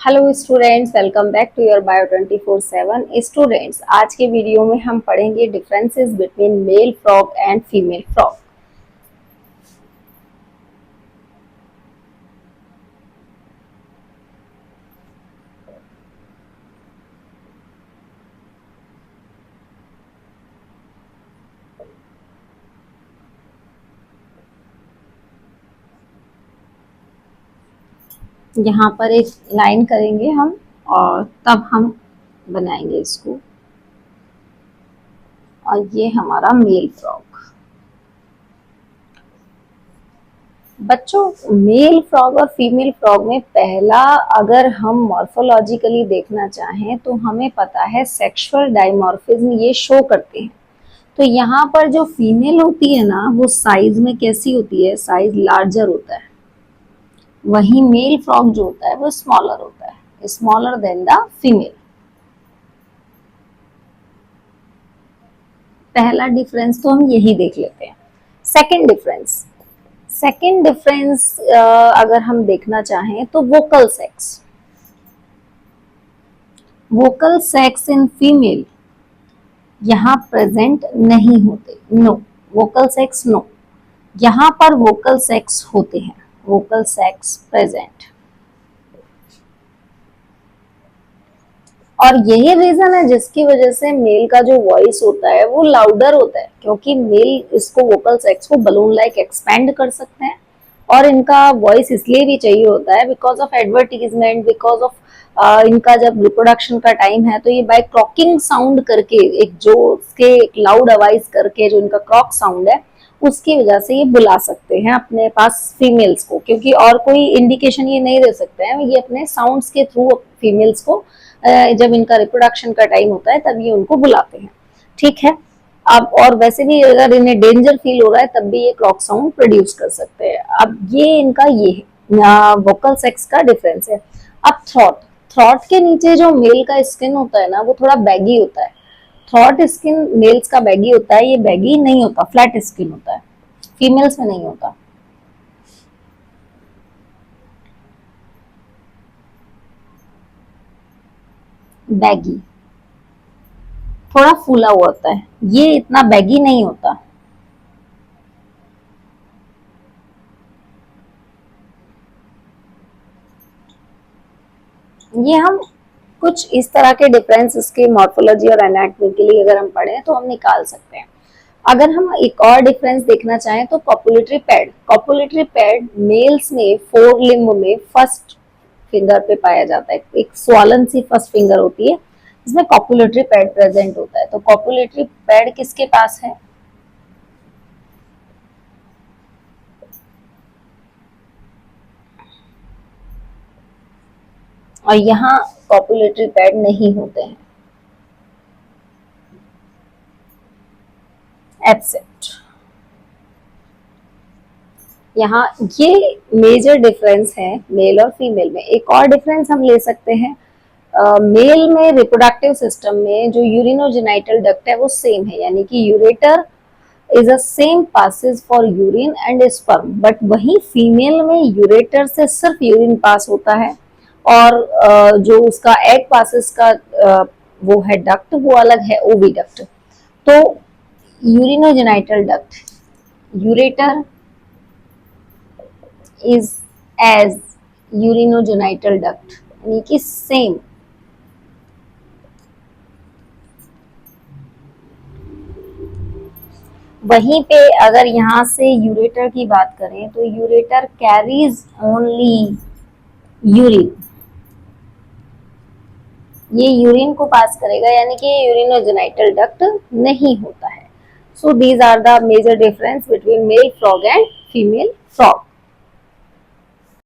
Hello students, welcome back to your bio 24/7। Students, आज के video में हम पढ़ेंगे differences between male frog and female frog. यहाँ पर एक लाइन करेंगे हम और तब हम बनाएंगे इसको। और ये हमारा मेल फ्रॉग। बच्चों, मेल फ्रॉग और फीमेल फ्रॉग में पहला अगर हम मॉर्फोलॉजिकली देखना चाहें तो हमें पता है सेक्सुअल डाइमॉर्फिज्म ये शो करते हैं। तो यहाँ पर जो फीमेल होती है ना, वो साइज में कैसी होती है? साइज लार्जर होता है। वही मेल फ्रॉग जो होता है वो स्मॉलर होता है, स्मॉलर देन द फीमेल। पहला डिफरेंस तो हम यही देख लेते हैं। सेकंड डिफरेंस अगर हम देखना चाहें तो वोकल सेक्स इन फीमेल यहाँ प्रेजेंट नहीं होते। No, vocal sacs no. यहाँ पर वोकल सेक्स होते हैं, वोकल सेक्स प्रेजेंट। और यही रीजन है जिसकी वजह से मेल का जो वॉइस होता है वो लाउडर होता है, क्योंकि मेल इसको वोकल सेक्स को बलून लाइक एक्सपेंड कर सकते हैं। और इनका वॉइस इसलिए भी चाहिए होता है because of advertisement, because of इनका जब रिप्रोडक्शन का टाइम है तो ये बाय क्रॉकिंग साउंड करके, एक जो उसके एक लाउड आवाज करके जो इनका क्रॉक साउंड है उसकी वजह से ये बुला सकते हैं अपने पास फीमेल्स को, क्योंकि और कोई इंडिकेशन ये नहीं दे सकते हैं। ये अपने साउंड्स के थ्रू फीमेल्स को जब इनका रिप्रोडक्शन का टाइम होता है तब ये उनको बुलाते हैं। ठीक है। अब और वैसे भी अगर इन्हें डेंजर फील हो रहा है तब भी ये क्लॉक साउंड प्रोड्यूस कर सकते हैं। अब ये इनका ये है वोकल सेक्स का डिफरेंस है। अब थ्रॉट के नीचे जो मेल का स्किन होता है ना वो थोड़ा बैगी होता है। थ्रॉट स्किन मेल्स का बैगी होता है, ये बैगी नहीं होता, फ्लैट स्किन होता है, फीमेल्स में नहीं होता। बैगी थोड़ा फूला हुआ होता है, ये इतना बैगी नहीं होता। ये हम कुछ इस तरह के डिफरेंस इसके मॉर्फोलॉजी और एनाटॉमी के लिए अगर हम पढ़ें तो हम निकाल सकते हैं। अगर हम एक और डिफरेंस देखना चाहें तो कॉपुलेटरी पैड मेल्स में फोर लिम्ब में फर्स्ट फिंगर पे पाया जाता है। एक स्वॉलन सी फर्स्ट फिंगर होती है जिसमें कॉपुलेटरी पैड प्रेजेंट होता है। तो कॉपुलेटरी पैड किसके पास है? और यहाँ कॉपुलेटरी पैड नहीं होते हैं, एब्सेंट। यहाँ ये मेजर डिफरेंस है मेल और फीमेल में। एक और डिफरेंस हम ले सकते हैं, मेल में रिप्रोडक्टिव सिस्टम में जो यूरिनोजेनाइटल डक्ट है वो सेम है, यानी कि ureter is a same passage for urine and sperm. But वही फीमेल में यूरेटर से सिर्फ यूरिन पास होता है और जो उसका एग पासेस का वो है डक्ट, वो अलग है, ओविडक्ट। तो urinogenital duct, ureter is as urinogenital duct, यानी कि सेम। वहीं पे अगर यहाँ से यूरेटर की बात करें तो यूरेटर कैरीज ओनली यूरिन, ये यूरिन को पास करेगा, यानी कि यूरिनोजेनाइटल डक्ट नहीं होता है। So these are the major difference between male frog and female frog.